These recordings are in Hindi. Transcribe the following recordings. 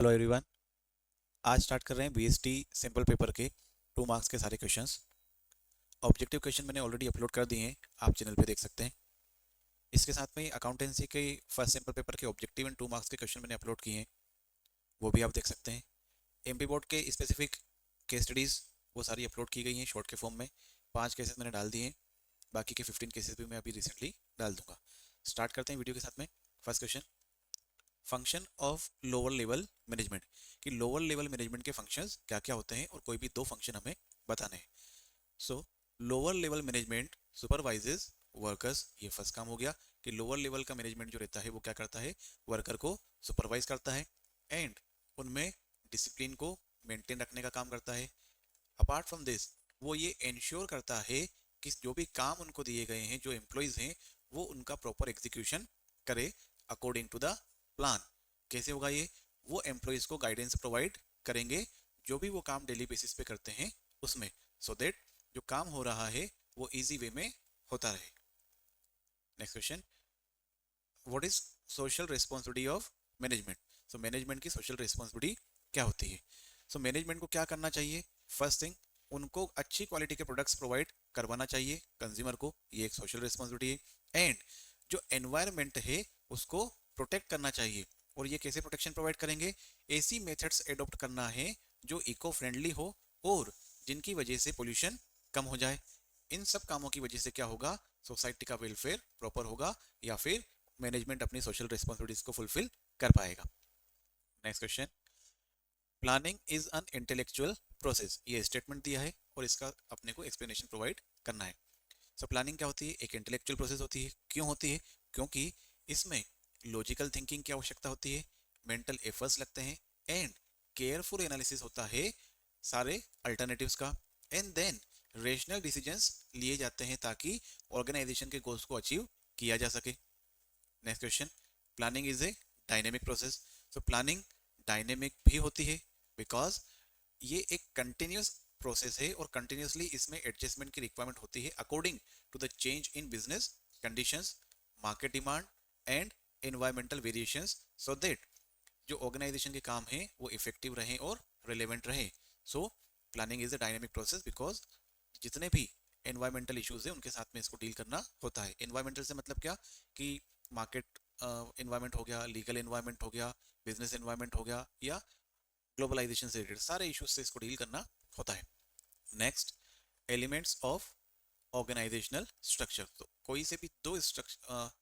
Hello everyone. आज स्टार्ट कर रहे हैं बीएसटी सिंपल पेपर के 2 मार्क्स के सारे क्वेश्चंस। ऑब्जेक्टिव क्वेश्चन मैंने ऑलरेडी अपलोड कर दिए हैं, आप चैनल पे देख सकते हैं। इसके साथ में अकाउंटेंसी के फर्स्ट सिंपल पेपर के ऑब्जेक्टिव एंड 2 मार्क्स के क्वेश्चन मैंने अपलोड किए हैं, वो भी आप देख सकते हैं। एमपी बोर्ड के स्पेसिफिक केस स्टडीज़ वो सारी अपलोड की गई हैं शॉर्ट के फॉर्म में। 5 केसेस मैंने डाल दिए हैं, बाकी के 15 केसेस भी मैं अभी रिसेंटली डाल दूंगा। स्टार्ट करते हैं वीडियो के साथ में। First question, function of lower level management, कि लोअर लेवल मैनेजमेंट के फंक्शंस क्या क्या होते हैं और कोई भी 2 फंक्शन हमें बताने हैं। सो lower level management supervises workers, ये फर्स्ट काम हो गया कि लोअर लेवल का मैनेजमेंट जो रहता है वो क्या करता है, वर्कर को सुपरवाइज करता है एंड उनमें डिसिप्लिन को मेंटेन रखने का काम करता है। अपार्ट फ्रॉम दिस, वो ये इंश्योर करता है कि जो भी काम उनको दिए गए हैं, जो एम्प्लॉयज हैं, वो उनका प्रॉपर एग्जीक्यूशन करे अकॉर्डिंग टू द प्लान। कैसे होगा ये, वो एम्प्लॉयज को गाइडेंस प्रोवाइड करेंगे जो भी वो काम डेली बेसिस पे करते हैं उसमें, सो दैट जो काम हो रहा है वो इजी वे में होता रहे। Next question, what is social responsibility of management. So management की सोशल रिस्पॉन्सिबिलिटी क्या होती है। सो मैनेजमेंट को क्या करना चाहिए, फर्स्ट थिंग, उनको अच्छी क्वालिटी के प्रोडक्ट्स प्रोवाइड करवाना चाहिए कंज्यूमर को, ये एक सोशल रिस्पॉन्सिबिलिटी है। एंड जो एनवायरनमेंट है उसको प्रोटेक्ट करना चाहिए। और ये कैसे प्रोटेक्शन प्रोवाइड करेंगे, ऐसी मेथड्स एडॉप्ट करना है जो इको फ्रेंडली हो और जिनकी वजह से पोल्यूशन कम हो जाए। इन सब कामों की वजह से क्या होगा, सोसाइटी का वेलफेयर प्रॉपर होगा या फिर मैनेजमेंट अपनी सोशल रिस्पॉन्सिबिलिटीज को फुलफिल कर पाएगा। Next question, planning is an intellectual process, ये स्टेटमेंट दिया है और इसका अपने को एक्सप्लेनेशन प्रोवाइड करना है। सो प्लानिंग क्या होती है, एक इंटेलेक्चुअल प्रोसेस होती है। क्यों होती है, क्योंकि इसमें लॉजिकल थिंकिंग की आवश्यकता होती है, मेंटल एफर्ट्स लगते हैं एंड केयरफुल एनालिसिस होता है सारे अल्टरनेटिव्स का। एंड देन रेशनल डिसीजंस लिए जाते हैं ताकि ऑर्गेनाइजेशन के गोल्स को अचीव किया जा सके। Next question, planning is a dynamic process. So planning dynamic भी होती है बिकॉज ये एक कंटिन्यूस प्रोसेस है और कंटिन्यूसली इसमें एडजस्टमेंट की रिक्वायरमेंट होती है according to the change in business conditions, market demand and environmental variations, so that जो ऑर्गेनाइजेशन के काम है वो इफेक्टिव रहे और रिलेवेंट रहे। So planning is a dynamic process because जितने भी एनवायरमेंटल इश्यूज है उनके साथ में इसको डील करना होता है। एनवायरमेंटल से मतलब क्या, कि मार्केट एनवायरमेंट हो गया, लीगल एनवायरमेंट हो गया, बिजनेस एनवायरमेंट हो गया, या ग्लोबलाइजेशन से रिलेटेड सारे इश्यूज से इसको डील करना होता है। Next, elements of organisational structure. तो कोई से भी 2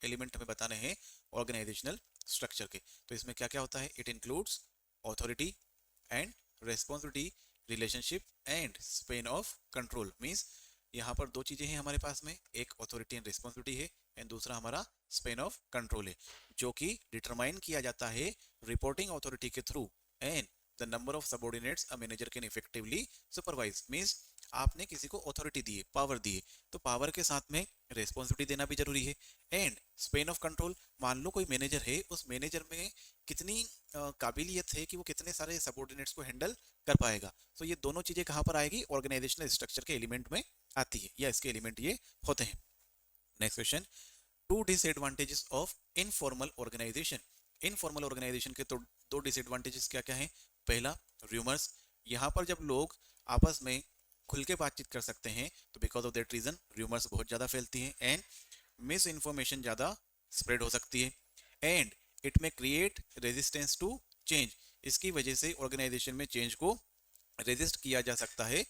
एलिमेंट हमें बताने हैं ऑर्गेनाइजेशनल स्ट्रक्चर के, तो इसमें क्या क्या होता है, it includes authority and responsibility, relationship and span of control. Means यहाँ पर 2 चीजें हैं हमारे पास में, एक ऑथोरिटी एंड रिस्पॉन्सिबिलिटी है एंड दूसरा हमारा स्पेन ऑफ कंट्रोल है, जो कि डिटरमाइन किया जाता है रिपोर्टिंग अथॉरिटी के through and the number of subordinates a manager can effectively supervise. Means आपने किसी को अथॉरिटी दी है, पावर दी है, तो पावर के साथ में रेस्पॉन्सिबिलिटी देना भी जरूरी है। एंड स्पेन ऑफ कंट्रोल, मान लो कोई मैनेजर है, उस मैनेजर में कितनी काबिलियत है कि वो कितने सारे सबऑर्डिनेट्स को हैंडल कर पाएगा। तो ये दोनों चीजें कहाँ पर आएगी, ऑर्गेनाइजेशनल स्ट्रक्चर के एलिमेंट में आती है, या इसके एलिमेंट ये होते हैं। Next question, 2 disadvantages of informal organisation. Informal organisation के तो 2 डिसएडवांटेजेस क्या क्या हैं। पहला, र्यूमर्स, यहाँ पर जब लोग आपस में खुल के बातचीत कर सकते हैं तो because of that reason rumours बहुत ज़्यादा फैलती हैं एंड मिस इन्फॉर्मेशन ज़्यादा स्प्रेड हो सकती है एंड इट में क्रिएट रेजिस्टेंस टू चेंज। इसकी वजह से ऑर्गेनाइजेशन में चेंज को रेजिस्ट किया जा सकता है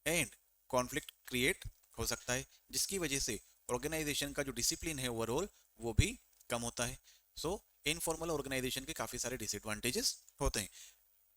एंड कॉन्फ्लिक्ट क्रिएट हो सकता है, जिसकी वजह से ऑर्गेनाइजेशन का जो डिसिप्लिन है ओवरऑल वो भी कम होता है। सो इनफॉर्मल ऑर्गेनाइजेशन के काफ़ी सारे डिसएडवांटेजेस होते हैं।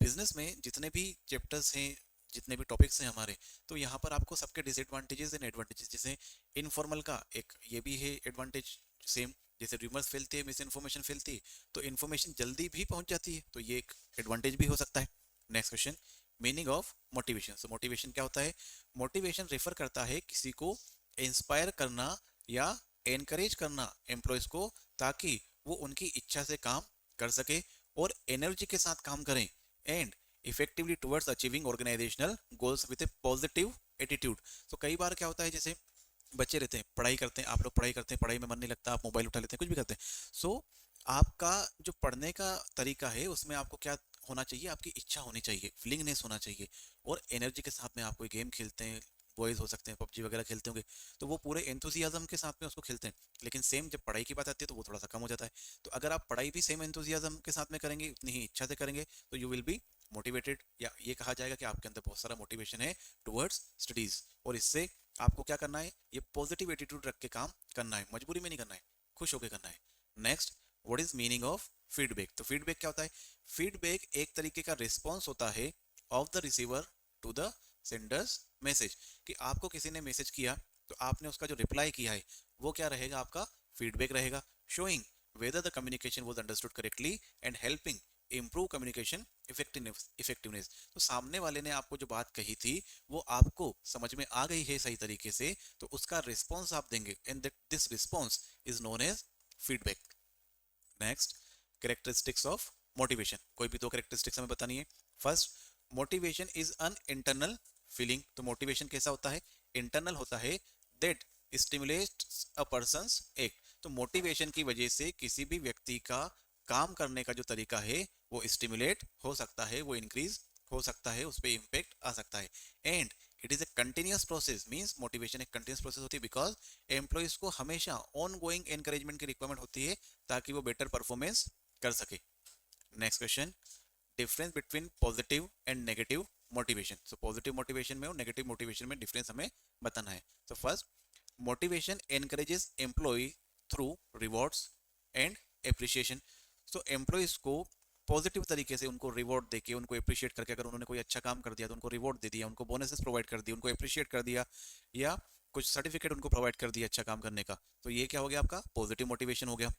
बिजनेस में जितने भी चैप्टर्स हैं, जितने भी टॉपिक्स हैं हमारे, तो यहाँ पर आपको सबके डिसएडवांटेजेस एंड एडवांटेजेस, जैसे इनफॉर्मल का एक ये भी है एडवांटेज सेम, जैसे रूमर्स फैलती है, मिस इन्फॉर्मेशन फैलती है, तो इन्फॉर्मेशन जल्दी भी पहुंच जाती है, तो ये एक एडवांटेज भी हो सकता है। Next question, meaning of motivation. So motivation क्या होता है, मोटिवेशन रेफर करता है किसी को इंस्पायर करना या एनकरेज करना एम्प्लॉयज को, ताकि वो उनकी इच्छा से काम कर सके और एनर्जी के साथ काम करें and effectively towards achieving organisational goals with a positive attitude. तो कई बार क्या होता है, जैसे बच्चे रहते हैं, पढ़ाई करते हैं, आप लोग पढ़ाई करते हैं, पढ़ाई में मन नहीं लगता, आप मोबाइल उठा लेते हैं, कुछ भी करते हैं। सो आपका जो पढ़ने का तरीका है उसमें आपको क्या होना चाहिए, आपकी इच्छा होनी चाहिए, विलिंगनेस होना चाहिए, और एनर्जी के साथ में आप कोई गेम खेलते हैं, बॉयज हो सकते हैं पबजी वगैरह खेलते होंगे, तो वो पूरे एंथुजियाज्म के साथ में उसको खेलते हैं। लेकिन सेम जब पढ़ाई की बात आती है तो वो थोड़ा सा कम हो जाता है। तो अगर आप पढ़ाई भी सेम एंथुजियाज्म के साथ में करेंगे, उतनी ही इच्छा से करेंगे, तो यू विल बी मोटिवेटेड, या ये कहा जाएगा कि आपके अंदर बहुत सारा मोटिवेशन है टुवर्ड्स स्टडीज। और इससे आपको क्या करना है, ये पॉजिटिव एटीट्यूड रख के काम करना है, मजबूरी में नहीं करना है, खुश होकर करना है। Next, what is meaning of feedback? तो फीडबैक क्या होता है? फीडबैक एक तरीके का रिस्पॉन्स होता है of the receiver to the sender's message, कि आपको किसी ने मैसेज किया तो आपने उसका जो रिप्लाई किया है वो क्या रहेगा, आपका फीडबैक रहेगा, showing whether the communication was understood correctly and helping improve communication effectiveness। तो सामने वाले ने आपको जो बात कही थी वो आपको समझ में आ गई है सही तरीके से, तो उसका रिस्पॉन्स आप देंगे, and this response is known as feedback. Next, characteristics of motivation. कोई भी दो कैरेक्टरिस्टिक्स हमें बतानी है। First, motivation is an internal feeling. तो मोटिवेशन कैसा होता है? इंटरनल होता है, that stimulates a person's act. तो मोटिवेशन की वजह से किसी भी व्यक्ति का काम करने का जो तरीका है वो स्टिमुलेट हो सकता है, वो इंक्रीज हो सकता है, उस पर इम्पेक्ट आ सकता है। And it is a continuous process, means motivation एक कंटिन्यूस प्रोसेस होती है, बिकॉज एम्प्लॉइज को हमेशा ऑन गोइंग एनकरेजमेंट की रिक्वायरमेंट होती है ताकि वो बेटर परफॉर्मेंस कर सके। Next question, difference between positive and negative motivation. So positive motivation में और नेगेटिव मोटिवेशन में डिफरेंस हमें बताना है। तो first, motivation encourages employee through rewards and appreciation. तो एम्प्लॉयज को पॉजिटिव तरीके से उनको रिवॉर्ड देके, उनको अप्रिशिएट करके, अगर उन्होंने कोई अच्छा काम कर दिया तो उनको रिवॉर्ड दे दिया, उनको बोनसेस प्रोवाइड कर दिए, उनको अप्रिशिएट कर दिया, या कुछ सर्टिफिकेट उनको प्रोवाइड कर दिया अच्छा काम करने का, तो ये क्या हो गया, आपका पॉजिटिव मोटिवेशन हो गया।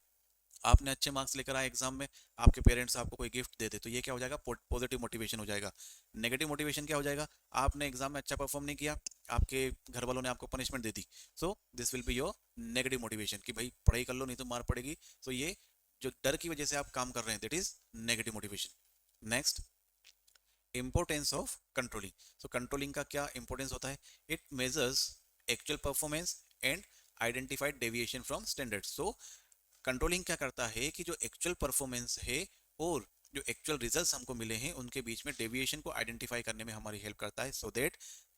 आपने अच्छे मार्क्स लेकर आए एग्जाम में, आपके पेरेंट्स आपको कोई गिफ्ट दे दे, तो ये क्या हो जाएगा, पॉजिटिव मोटिवेशन हो जाएगा। नेगेटिव मोटिवेशन क्या हो जाएगा, आपने एग्जाम में अच्छा परफॉर्म नहीं किया, आपके घर वालों ने आपको punishment they the, so this will be your negative motivation, कि भाई पढ़ाई कर लो नहीं तो मार पड़ेगी। तो ये जो डर की वजह से आप काम कर रहे हैं, that is negative motivation. Next, importance of controlling. So controlling का क्या इंपोर्टेंस होता है? It measures actual performance and identified deviation from standard. So controlling क्या करता है कि जो एक्चुअल परफॉर्मेंस है और जो एक्चुअल रिजल्ट्स हमको मिले हैं उनके बीच में डेविएशन को आइडेंटिफाई करने में हमारी हेल्प करता है, so that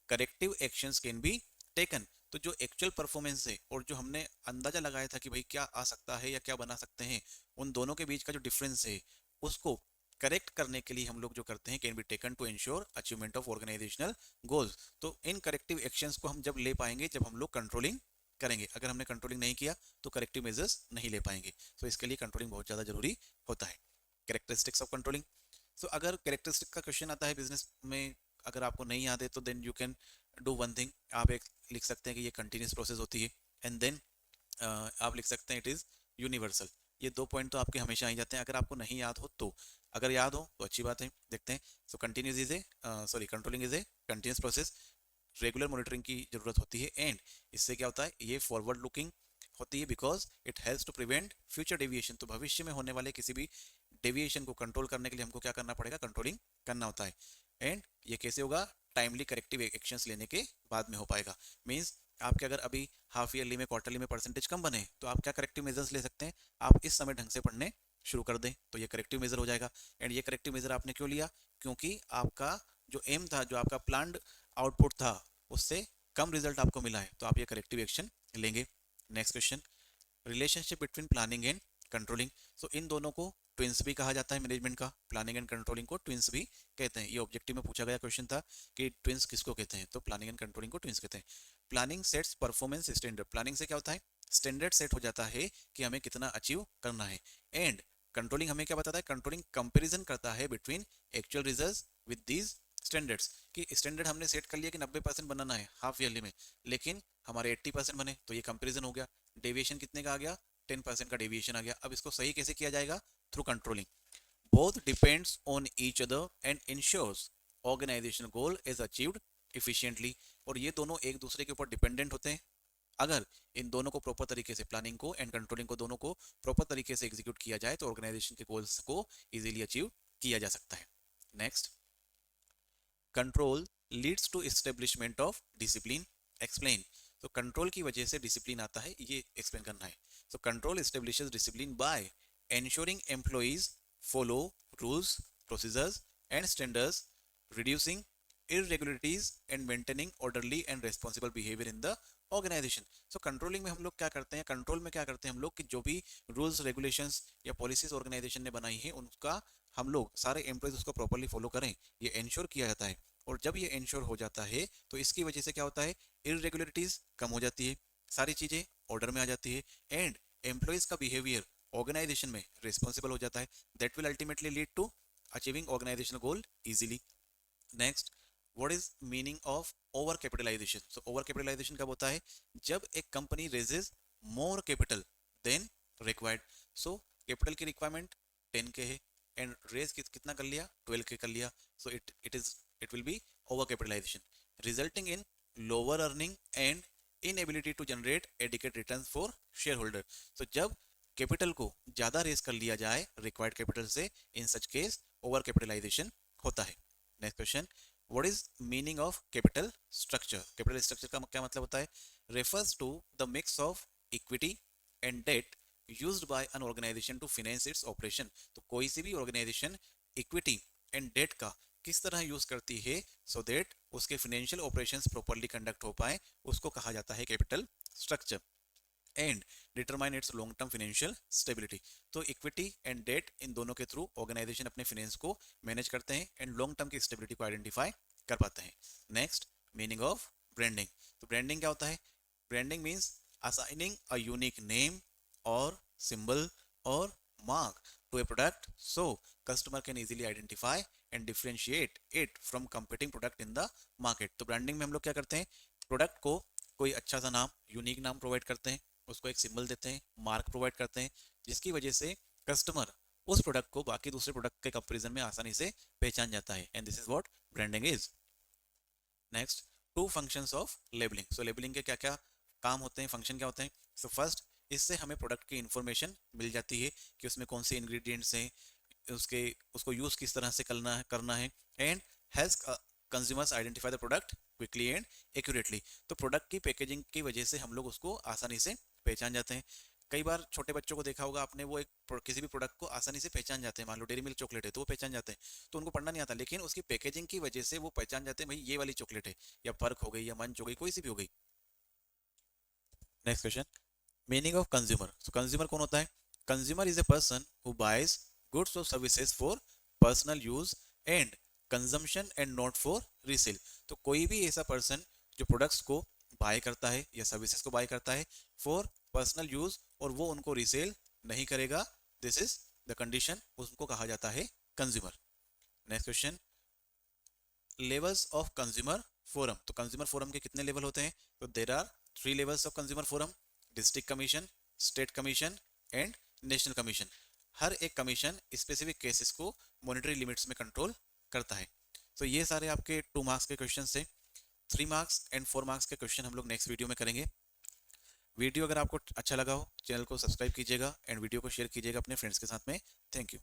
corrective actions can be taken. तो जो एक्चुअल परफॉर्मेंस है और जो हमने अंदाजा लगाया था कि भाई क्या आ सकता है या क्या बना सकते हैं, उन दोनों के बीच का जो डिफरेंस है उसको करेक्ट करने के लिए हम लोग जो करते हैं, can be taken to ensure achievement of organisational goals. तो इन करेक्टिव एक्शंस को हम जब ले पाएंगे जब हम लोग कंट्रोलिंग करेंगे, अगर हमने कंट्रोलिंग नहीं किया तो करेक्टिव मेजर्स नहीं ले पाएंगे। सो इसके लिए कंट्रोलिंग बहुत ज़्यादा जरूरी होता है। Characteristics of controlling. सो अगर कैरेक्टरिस्टिक का क्वेश्चन आता है बिजनेस में, अगर आपको नहीं याद है तो then you can do one thing, आप एक लिख सकते हैं कि ये कंटिन्यूस प्रोसेस होती है, एंड देन आप लिख सकते हैं इट इज़ यूनिवर्सल। ये दो पॉइंट तो आपके हमेशा आ जाते हैं, अगर आपको नहीं याद हो तो, अगर याद हो तो अच्छी बात है, देखते हैं। So continuous is a sorry controlling is a continuous process, regular monitoring की जरूरत होती है, एंड इससे क्या होता है, ये फॉरवर्ड लुकिंग होती है, because it helps to prevent future deviation. तो भविष्य में होने वाले किसी भी डेविएशन को कंट्रोल करने के लिए हमको क्या करना पड़ेगा, कंट्रोलिंग करना होता है। एंड ये कैसे होगा, टाइमली करेक्टिव एक्शंस लेने के बाद में हो पाएगा। मींस आपके अगर अभी हाफ ईयरली में, क्वार्टरली में परसेंटेज कम बने तो आप क्या करेक्टिव मेजर्स ले सकते हैं, आप इस समय ढंग से पढ़ने शुरू कर दें, तो ये करेक्टिव मेजर हो जाएगा। एंड ये करेक्टिव मेजर आपने क्यों लिया, क्योंकि आपका जो एम था, जो आपका प्लान्ड आउटपुट था, उससे कम रिजल्ट आपको मिला है, तो आप ये करेक्टिव एक्शन लेंगे। Next question, relationship between planning and controlling. So इन दोनों को ट्विंस भी कहा जाता है, मैनेजमेंट का प्लानिंग एंड कंट्रोलिंग को ट्विंस भी कहते हैं। ये ऑब्जेक्टिव में पूछा गया क्वेश्चन था कि ट्विंस किसको कहते हैं, तो प्लानिंग एंड कंट्रोलिंग को ट्विंस कहते हैं। Planning sets performance standard. Planning से क्या होता है, स्टैंडर्ड सेट हो जाता है कि हमें कितना अचीव करना है। एंड कंट्रोलिंग हमें क्या बताता है, कंट्रोलिंग कंपेरिजन करता है between actual results with these standards, कि स्टैंडर्ड हमने सेट कर लिया कि 90% बनाना है हाफ ईयरली में, लेकिन हमारे 80% बने, तो ये कंपेरिजन हो गया। डेविएशन कितने का आ गया, 10% का डेविएशन आ गया। अब इसको सही कैसे किया जाएगा, through controlling. Both depends on each other and ensures organisation goal is achieved efficiently. और ये दोनों एक दूसरे के ऊपर डिपेंडेंट होते हैं। अगर इन दोनों को प्रॉपर तरीके से, प्लानिंग को एंड कंट्रोलिंग को, दोनों को प्रॉपर तरीके से एग्जीक्यूट किया जाए तो ऑर्गेनाइजेशन के गोल्स को इजीली अचीव किया जा सकता है। Next, control leads to establishment of discipline, explain. तो कंट्रोल की वजह से डिसिप्लिन आता है, ये एक्सप्लेन करना है। So control establishes discipline by ensuring employees follow rules, procedures and standards, reducing irregularities and maintaining orderly and responsible behavior in the organisation. So controlling में हम लोग क्या करते हैं, कंट्रोल में क्या करते हैं हम लोग कि जो भी रूल्स रेगुलेशंस या पॉलिसीज ऑर्गेनाइजेशन ने बनाई है उनका हम लोग सारे एम्प्लॉयज उसको प्रॉपर्ली फॉलो करें, ये इंश्योर किया जाता है। और जब ये इंश्योर हो जाता है तो इसकी वजह से क्या होता है, इरेगुलरिटीज कम हो जाती है, सारी चीजें ऑर्डर में आ जाती है एंड एम्प्लॉयज का बिहेवियर ऑर्गेनाइजेशन में रिस्पॉन्सिबल हो जाता है। That will ultimately lead to achieving organisational goal easily. Next, what is meaning of over capitalisation? So over capitalisation कब होता है, जब एक company raises more capital than required. So capital की रिक्वायरमेंट 10 के है एंड रेज कितना कर लिया, 12 के कर लिया। So it will be over capitalisation resulting in lower earning and inability to generate adequate returns for share holder. So जब कैपिटल को ज्यादा रेज कर लिया जाए रिक्वायर्ड कैपिटल से, in such case over capitalization होता है। Next question, what is meaning of capital structure? Capital structure का क्या मतलब होता है, refers to the mix of equity and debt used by an organisation to finance its operation. तो कोई सी भी ऑर्गेनाइजेशन इक्विटी एंड डेट का किस तरह यूज करती है सो दैट उसके फाइनेंशियल ऑपरेशंस प्रॉपर्ली कंडक्ट हो पाए, उसको कहा जाता है capital structure and determine its long term financial stability. तो इक्विटी एंड डेट इन दोनों के थ्रू ऑर्गेनाइजेशन अपने फाइनेंस को मैनेज करते हैं एंड लॉन्ग टर्म की स्टेबिलिटी को आइडेंटिफाई कर पाते हैं। Next, meaning of branding. तो ब्रांडिंग क्या होता है, branding means assigning a unique name और सिंबल और mark to a product so customer can easily identify and differentiate it from competing product in the market। तो ब्रांडिंग में हम लोग क्या करते हैं, प्रोडक्ट को कोई अच्छा सा नाम, यूनिक नाम प्रोवाइड करते हैं, उसको एक सिंबल देते हैं, मार्क प्रोवाइड करते हैं, जिसकी वजह से कस्टमर उस प्रोडक्ट को बाकी दूसरे प्रोडक्ट के कंपैरिजन में आसानी से पहचान जाता है and this is what branding is. Next, two functions of labelling. So labelling के क्या क्या काम होते हैं, फंक्शन क्या होते हैं? सो फर्स्ट, इससे हमें प्रोडक्ट की इंफॉर्मेशन मिल जाती है कि उसमें कौन से इंग्रेडिएंट्स हैं, उसको यूज किस तरह से करना है and helps consumers identify the product quickly and accurately. तो प्रोडक्ट की पैकेजिंग की वजह से हम लोग उसको आसानी से पहचान जाते हैं। कई बार छोटे बच्चों को देखा होगा आपने, वो किसी भी प्रोडक्ट को आसानी से पहचान जाते हैं। मान लो डेयरी मिल्क चॉकलेट है तो वो पहचान जाते हैं, तो उनको पढ़ना नहीं आता, लेकिन उसकी पैकेजिंग की वजह से वो पहचान जाते हैं भाई ये वाली चॉकलेट है, या पर्क हो गई या मंच हो गई, कोई सी भी हो गई। Next question, meaning of consumer. So consumer कौन होता है? Consumer is a person who buys goods और services for personal use and consumption and not for resale. तो कोई भी ऐसा पर्सन जो प्रोडक्ट्स को बाय करता है या सर्विसेज को बाय करता है फॉर पर्सनल यूज और वो उनको रीसेल नहीं करेगा, दिस इज द कंडीशन, उसको कहा जाता है consumer. Next question, levels of consumer forum. तो कंज्यूमर फोरम के कितने लेवल होते हैं? तो there are 3 levels of consumer forum, district commission, state commission and national commission. हर एक कमीशन स्पेसिफिक केसेस को मॉनेटरी लिमिट्स में कंट्रोल करता है। तो ये सारे आपके 2 मार्क्स के क्वेश्चन थे। 3 मार्क्स एंड 4 मार्क्स के क्वेश्चन हम लोग नेक्स्ट वीडियो में करेंगे। वीडियो अगर आपको अच्छा लगा हो, चैनल को सब्सक्राइब कीजिएगा एंड वीडियो को शेयर कीजिएगा अपने फ्रेंड्स के साथ में। Thank you.